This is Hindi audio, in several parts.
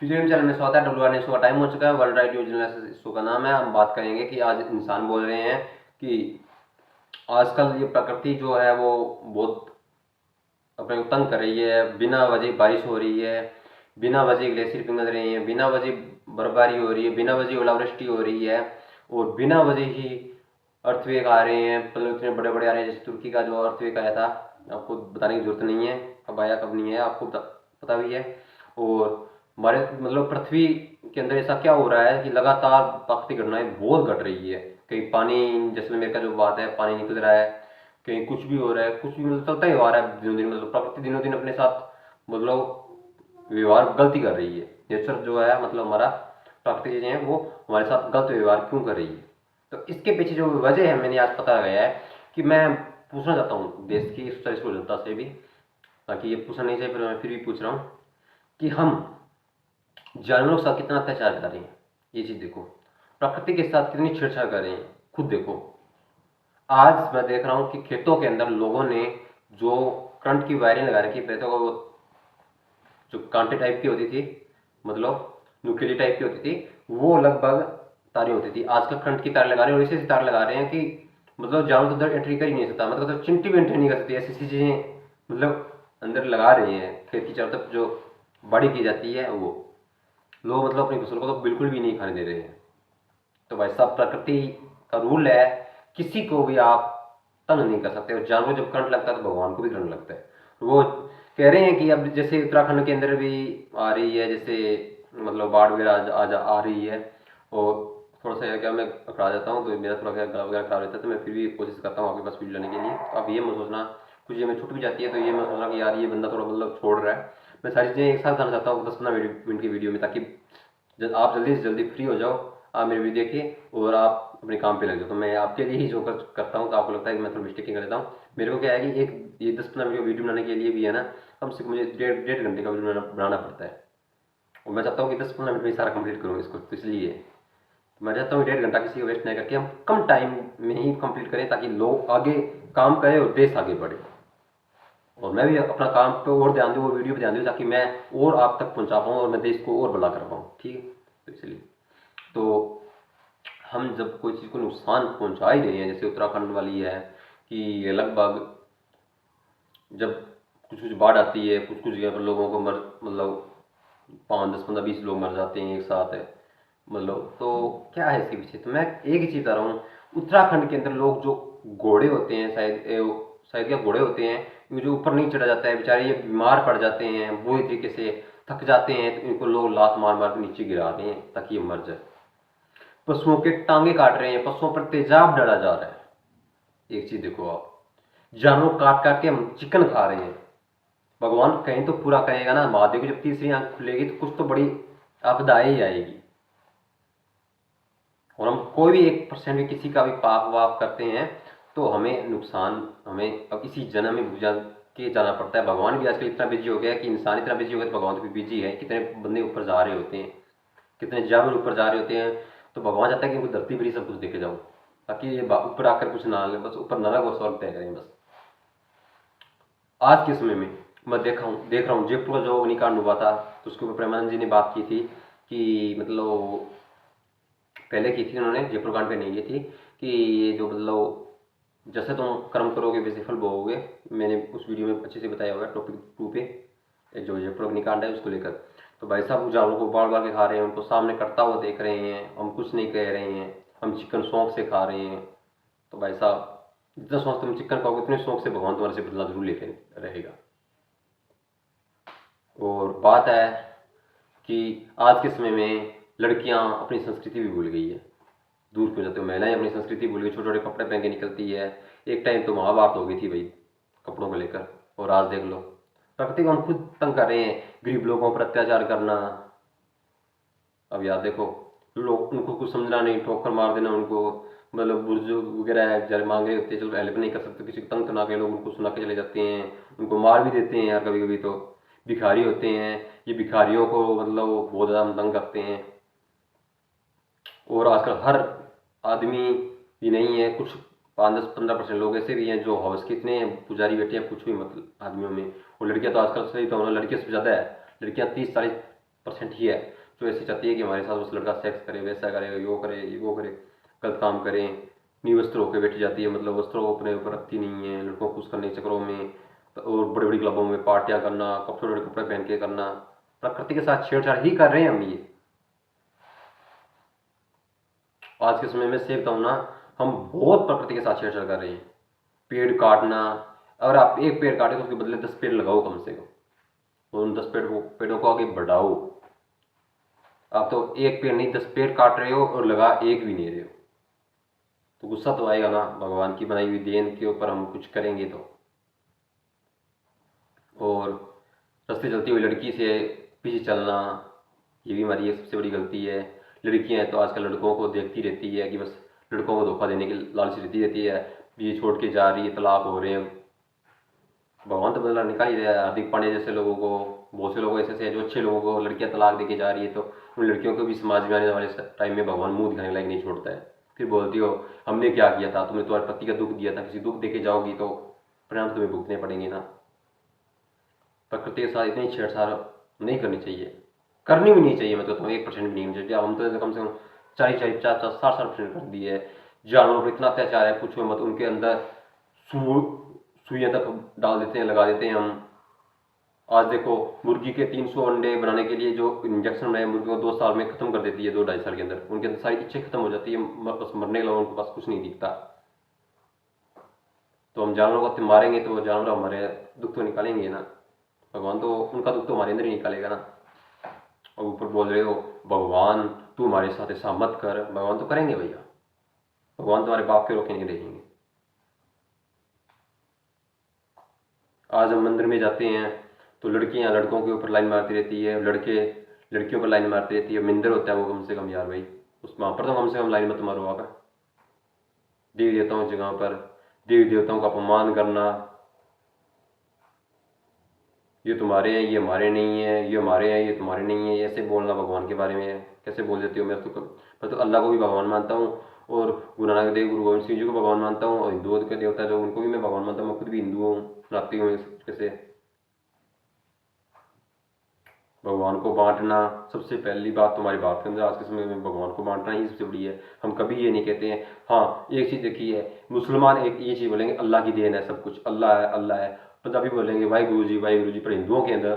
फ्यूचर चैनल में स्वागत है। WR शो का टाइम हो चुका है। World right news journalist show का नाम है। हम बात करेंगे कि आज इंसान बोल रहे हैं कि आजकल ये प्रकृति जो है वो बहुत अपने को तंग कर रही है। बिना वजह बारिश हो रही है, बिना वजह ग्लेशियर पिघल रहे हैं, बिना वजह बर्फबारी हो रही है, बिना वजह ओलावृष्टि हो रही है और बिना वजह ही अर्थवेक आ रहे हैं। मतलब इतने बड़े बड़े आ रहे हैं, जैसे तुर्की का जो अर्थवेक आया था, आपको बताने की जरूरत नहीं है कब आया कब नहीं आया, आपको पता भी है। और हमारे मतलब पृथ्वी के अंदर ऐसा क्या हो रहा है कि लगातार प्राकृतिक घटनाएं बहुत घट रही है। कहीं पानी, जैसलमेर का जो बात है, पानी निकल रहा है, कहीं कुछ भी हो रहा है, कुछ भी मतलब चलता ही आ रहा है दिनों दिन। मतलब प्रकृति दिनों दिन अपने साथ मतलब व्यवहार गलती कर रही है। नेचर जो है मतलब हमारा प्राकृतिक चीजें हैं वो हमारे साथ गलत व्यवहार क्यों कर रही है। तो इसके पीछे जो वजह है मैंने आज पता लगाया है कि मैं पूछना चाहता हूँ देश की सर्वश्रेष्ठ जनता से भी, ताकि ये पूछना नहीं चाहिए पर मैं फिर भी पूछ रहा हूँ कि हम जानवरों के साथ कितना अत्याचार कर रहे हैं। ये चीज देखो, प्रकृति के साथ कितनी छेड़छाड़ कर रहे हैं, खुद देखो। आज मैं देख रहा हूँ कि खेतों के अंदर लोगों ने जो करंट की वायरिंग लगा रखी है, तो वो जो कांटे टाइप की होती थी, मतलब नुकीली टाइप की होती थी, वो लगभग तारें होती थी। आजकल करंट की तार लगा रहे हैं और ऐसी तार लगा रहे हैं कि मतलब जानवर तो अंदर एंट्री कर ही नहीं सकता, मतलब चिंटी भी एंट्री नहीं कर सकती। ऐसी ऐसी चीजें मतलब अंदर लगा रही हैं। खेत की चारों तरफ जो बाड़ी की जाती है वो लोग मतलब अपनी फसल को तो बिल्कुल भी नहीं खाने दे रहे हैं। तो भाई साहब, प्रकृति का रूल है, किसी को भी आप तंग नहीं कर सकते। और जानवर जब करंट लगता है तो भगवान को भी करंट लगता है। वो कह रहे हैं कि अब जैसे उत्तराखंड के अंदर भी आ रही है, जैसे मतलब बाढ़ वगैरह आ रही है। और थोड़ा सा क्या मैं अकड़ा जाता हूँ तो मेरा थोड़ा गला वगैरह खराब रहता है, तो मैं फिर भी कोशिश करता हूँ आपके पास वीडियो लाने के लिए। तो आप ये मत सोचना, कुछ ये में छूट भी जाती है तो ये मत सोचना कि यार ये बंदा थोड़ा मतलब छोड़ रहा है। मैं सारी चीज़ें एक साथ करना चाहता हूँ 10-15 मिनट की वीडियो में, ताकि जब आप जल्दी से जल्दी फ्री हो जाओ, आप मेरी वीडियो देखिए और आप अपने काम पे लग जाओ। तो मैं आपके लिए ही जो करता हूँ, तो आपको लगता है कि मैं थोड़ा मिस्टेकिंग कर लेता हूँ। मेरे को क्या है कि एक ये 10-15 मिनट वीडियो बनाने के लिए भी है ना, कम से कम मुझे डेढ़ डेढ़ घंटे का वीडियो बनाना पड़ता है। और मैं चाहता हूँ कि 10-15 मिनट में ही सारा कंप्लीट करूँ इसको, तो इसलिए तो मैं चाहता हूँ 1.5 घंटा किसी को वेस्ट नहीं करके हम कम टाइम में ही कंप्लीट करें, ताकि लोग आगे काम करें और देश आगे बढ़े। और मैं भी अपना काम पे और ध्यान दूँ और वीडियो पे ध्यान दूँ, ताकि मैं और आप तक पहुँचा पाऊँ और मैं देश को और बड़ा कर पाऊँ। ठीक है, तो इसलिए तो हम जब कोई चीज़ को नुकसान पहुंचा ही रहे हैं, जैसे उत्तराखंड वाली है कि लगभग जब कुछ कुछ बाढ़ आती है, कुछ कुछ जगह पर लोगों को मर मतलब 5, 10, 15, 20 लोग मर जाते हैं एक साथ है। मतलब तो क्या है इसके पीछे, तो मैं एक ही चीज़ बता रहा हूँ। उत्तराखंड के अंदर लोग जो घोड़े होते हैं, शायद क्या घोड़े होते हैं, इनको जो ऊपर नहीं चढ़ा जाता है, बेचारे ये बीमार पड़ जाते हैं बुरी तरीके से, थक जाते हैं, तो इनको लोग लात मार मार के नीचे गिरा रहे हैं ताकि ये मर जाए। पशुओं के टांगे काट रहे हैं, पशुओं पर तेजाब डाला जा रहा है। एक चीज देखो आप, जानवर काट काट के हम चिकन खा रहे हैं। भगवान कहीं तो पूरा करेगा ना। महादेव की जब तीसरी आंख खुलेगी तो कुछ तो बड़ी आपदा ही आएगी। और हम कोई भी 1% भी किसी का भी पाप वाप करते हैं तो हमें नुकसान, हमें अब इसी जन्म में भुगत के जाना पड़ता है। भगवान भी आजकल इतना बिजी हो गया है कि इंसान इतना बिजी हो गया तो भगवान भी बिजी है। कितने बंदे ऊपर जा रहे होते हैं, कितने जानवर ऊपर जा रहे होते हैं, तो भगवान चाहता है कि उनको धरती पर ही सब कुछ देखे जाऊं, ताकि ये ऊपर आकर कुछ ना ले, बस ऊपर नरक और स्वर्ग तय करें बस। आज के समय में मैं देख रहा हूँ जयपुर का जो अग्निकांड हुआ था, तो उसके ऊपर प्रेमानंद जी ने बात की थी कि मतलब पहले की थी उन्होंने, जयपुर कांड पे नहीं की थी, कि ये जो मतलब जैसे तुम कर्म करोगे वैसे फल भोगोगे। मैंने उस वीडियो में अच्छे से बताया हुआ है टॉपिक 2 पे, जो जयपुर अग्निकांड है उसको लेकर। तो भाई साहब, उस जानवर को बार बार के खा रहे हैं, उनको सामने कटता हुआ देख रहे हैं, हम कुछ नहीं कह रहे हैं, हम चिकन शौक से खा रहे हैं। तो भाई साहब, जितना शौक तुम चिकन खाओगे उतने शौक से भगवान तुम्हारे से बदला जरूर लेके रहेगा। और बात है कि आज के समय में लड़कियां अपनी संस्कृति भी भूल गई है। दूर क्यों जाते हो, महिलाएं अपनी संस्कृति भूल गई, छोटे छोटे कपड़े पहन के निकलती है। एक टाइम तो महाभारत हो गई थी भाई कपड़ों को लेकर, और आज देख लो प्रकृति को हम खुद तंग कर रहे हैं, गरीब लोगों पर अत्याचार करना। अब यार देखो, लोग उनको कुछ समझना नहीं, ठोकर मार देना उनको। मतलब बुजुर्ग वगैरह है बेचारे मांग रहे होते हैं, चलो हेल्प नहीं कर सकते, किसी को तंग करना के लोग उनको सुना के चले जाते हैं, उनको मार भी देते हैं यार कभी कभी तो। भिखारी होते हैं, ये भिखारियों को मतलब बहुत ज़्यादा तंग करते हैं। और आजकल हर आदमी भी नहीं है, कुछ 5, 10, 15% लोग ऐसे भी हैं जो हवस के इतने पुजारी बैठे हैं, कुछ भी मतलब आदमियों में। और लड़कियां तो आजकल सही तो लड़कियों से ज़्यादा है, लड़कियां 30, 40, परसेंट ही है जो ऐसी चाहती है कि हमारे साथ उस लड़का सेक्स करे, वैसा करे, यो करे, वो करे, गलत काम करें, निवस्त्र होकर बैठी जाती है, मतलब वस्त्रों को अपने ऊपर रखती नहीं है, लड़कों को खुश करने के चक्करों में, और बड़ी बड़ी क्लबों में पार्टियां करना, छोटे छोटे कपड़े पहन के करना, प्रकृति के साथ छेड़छाड़ ही कर रहे हैं हम ये। आज के समय में से बताऊं ना, हम बहुत प्रकृति के साथ छेड़छाड़ कर रहे हैं। पेड़ काटना, अगर आप एक पेड़ काटे तो उसके बदले 10 पेड़ लगाओ कम से कम, और उन 10 पेड़ों को आगे बढ़ाओ। आप तो एक पेड़ नहीं 10 पेड़ काट रहे हो और लगा एक भी नहीं रहे हो, तो गुस्सा तो आएगा ना भगवान की बनाई हुई देन के ऊपर हम कुछ करेंगे तो। और रास्ते चलती हुई लड़की से पीछे चलना, ये भी हमारी एक सबसे बड़ी गलती है। लड़कियां हैं तो आजकल लड़कों को देखती रहती है कि बस लड़कों को धोखा देने की लालच रहती है, ये छोड़ के जा रही है, तलाक हो रहे हैं। भगवान तो बदला निकाल ही रहा है। हार्दिक पांड्या जैसे लोगों को, बहुत से लोग ऐसे हैं जो अच्छे लोगों को लड़कियां तलाक देके जा रही है, तो उन लड़कियों को भी समाज में आने वाले टाइम में भगवान मुंह दिखाने लायक नहीं छोड़ता है। फिर बोलती हो हमने क्या किया था, तुमने तुम्हारे पति का दुख दिया था, किसी दुख देके जाओगी तो परिणाम तुम्हें भुगतने पड़ेंगे ना। प्रकृति के साथ इतनी छेड़छाड़ नहीं करनी चाहिए, करनी भी नहीं चाहिए। मैं तो 1% भी नहीं होनी चाहिए। हम तो कम से कम 40-50-60% कर दी है। जानवरों पर इतना अत्याचार है, पूछो मत। उनके अंदर सुइयां तक डाल देते हैं, लगा देते हैं हम। आज देखो, मुर्गी के 300 अंडे बनाने के लिए जो इंजेक्शन है, मुर्गी को 2 साल में खत्म कर देती है, 2-2.5 साल के अंदर उनके अंदर सारी इच्छा खत्म हो जाती है, बस मरने के अलावा उनके पास कुछ नहीं दिखता। तो हम जानवरों को मारेंगे तो जानवर हमारे दुख तो निकालेंगे ना, भगवान तो उनका दुख तो हमारे अंदर ही निकालेगा ना। और ऊपर बोल रहे हो भगवान तू हमारे साथ ऐसा मत कर, भगवान तो करेंगे भैया, भगवान तुम्हारे बाप के रोके नहीं देखेंगे। आज हम मंदिर में जाते हैं तो लड़कियां लड़कों के ऊपर लाइन मारती रहती है, लड़के लड़कियों पर लाइन मारती रहती है। मंदिर होता है वो, कम से कम यार भाई उस वहां पर तो कम से कम लाइन मत मारो। आकर देवी देवताओं की जगह पर देवी देवताओं का अपमान करना, ये तुम्हारे हैं, ये हमारे नहीं है, ये हमारे हैं, ये तुम्हारे नहीं है, ऐसे बोलना भगवान के बारे में कैसे बोल देती हो। मैं तो अल्लाह को भी भगवान मानता हूँ, और गुरु नानक देव, गुरु गोविंद सिंह जी को भगवान मानता हूँ, और हिंदुओं के देवता जो उनको भी मैं भगवान मानता हूँ। मैं खुद भी हिंदू हूँ, नाती हूँ कैसे। भगवान को बांटना, सबसे पहली बात तुम्हारी बात के अंदर आज के समय में भगवान को बांटना ही सबसे बड़ी है। हम कभी ये नहीं कहते हैं। हाँ, एक चीज़ देखी है, मुसलमान एक ये चीज़ बोलेंगे अल्लाह की देन है सब कुछ, अल्लाह है अल्लाह है। पंजाबी बोलेंगे वाहिगुरु जी, पर हिंदुओं के अंदर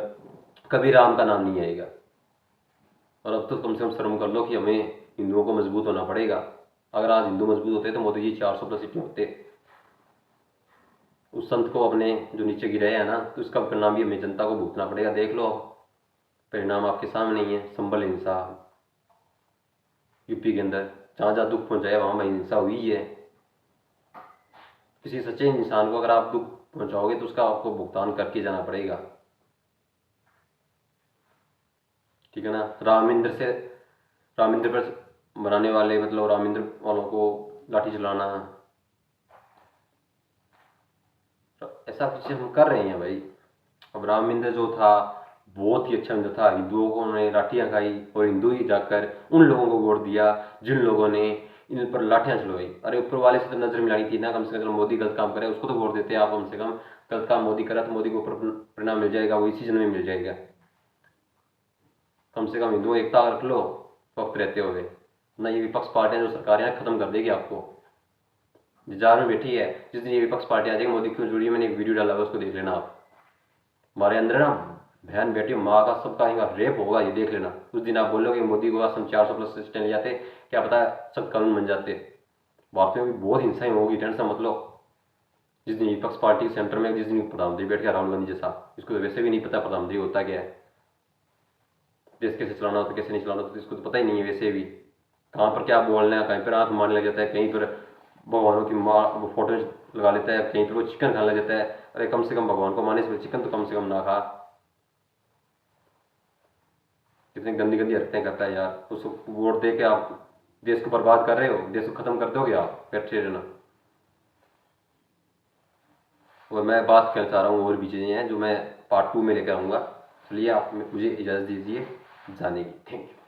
कभी राम का नाम नहीं आएगा। और अब तो कम से कम शर्म कर लो कि हमें हिंदुओं को मजबूत होना पड़ेगा। अगर आज हिंदू मजबूत होते तो मोदी जी 400+ सीटें होते। उस संत को अपने जो नीचे गिराया है ना, तो इसका परिणाम भी हमें जनता को भुगतना पड़ेगा। देख लो, परिणाम आपके सामने ही है। संभल हिंसा यूपी के अंदर, जहाँ जहाँ दुख पहुंचाया वहां वहीं हिंसा हुई है। किसी सच्चे इंसान को अगर आप दुख पहुंचाओगे तो उसका आपको भुगतान करके जाना पड़ेगा, ठीक है ना। राम मंदिर पर बनाने वाले, मतलब राम मंदिर वालों को लाठी चलाना, ऐसा कुछ हम कर रहे हैं भाई। अब राम मंदिर जो था बहुत ही अच्छा मंदिर था, हिंदुओं को उन्होंने लाठियां खाई, और हिंदू ही जाकर उन लोगों को वोट दिया जिन लोगों ने इन पर लाठियां चलवाई। अरे ऊपर वाले से तो नजर मिलानी थी ना, कम से कम मोदी गलत काम करे उसको तो वोट देते हैं आप। कम से कम गलत काम मोदी करा तो मोदी को ऊपर परिणाम मिल जाएगा, वो इसी जन्म में मिल जाएगा। कम से कम हिंदुओं एकता रख लो वक्त रहते हुए ना। ये विपक्ष पार्टियां जो सरकार है खत्म कर देगी आपको। जार में बैठी है, जिस दिन ये विपक्ष पार्टी आ जाएगी, मोदी क्यों जुड़ी है, मैंने एक वीडियो डाला है उसको देख लेना आप। हमारे अंदर ना बहन बेटी माँ का सबका इनका रेप होगा, ये देख लेना। उस दिन आप बोलोगे मोदी को असम 400+ सीटें ले जाते, क्या पता सब कानून बन जाते। वास्तव में भी बहुत हिंसाएं होगी, टेंशन मत लो। जिस दिन विपक्ष पार्टी सेंटर में, जिस दिन प्रधानमंत्री बैठ गया राहुल गांधी जैसा, इसको तो वैसे भी नहीं पता प्रधानमंत्री होता क्या है, देश कैसे चलाना होता कैसे नहीं चलाना होता, इसको तो पता ही नहीं है वैसे भी। कहाँ पर क्या बोलना है, कहीं पर आंख मारने लग जाता है, कहीं पर भगवानों की माँ फोटो लगा लेता है, कहीं पर वो चिकन खाने लग जाता है। अरे कम से कम भगवान को माने से चिकन तो कम से कम ना खा। कितनी गंदी गंदी हरकतें करता है यार। उसको वोट दे के आप देश को बर्बाद कर रहे हो, देश को खत्म कर दोगे आप, बैठे रहना। और मैं बात करना चाह रहा हूँ, और भी चीज़ें हैं जो मैं पार्ट 2 में लेकर आऊँगा। चलिए आप मुझे इजाज़त दीजिए जाने की। Thank you.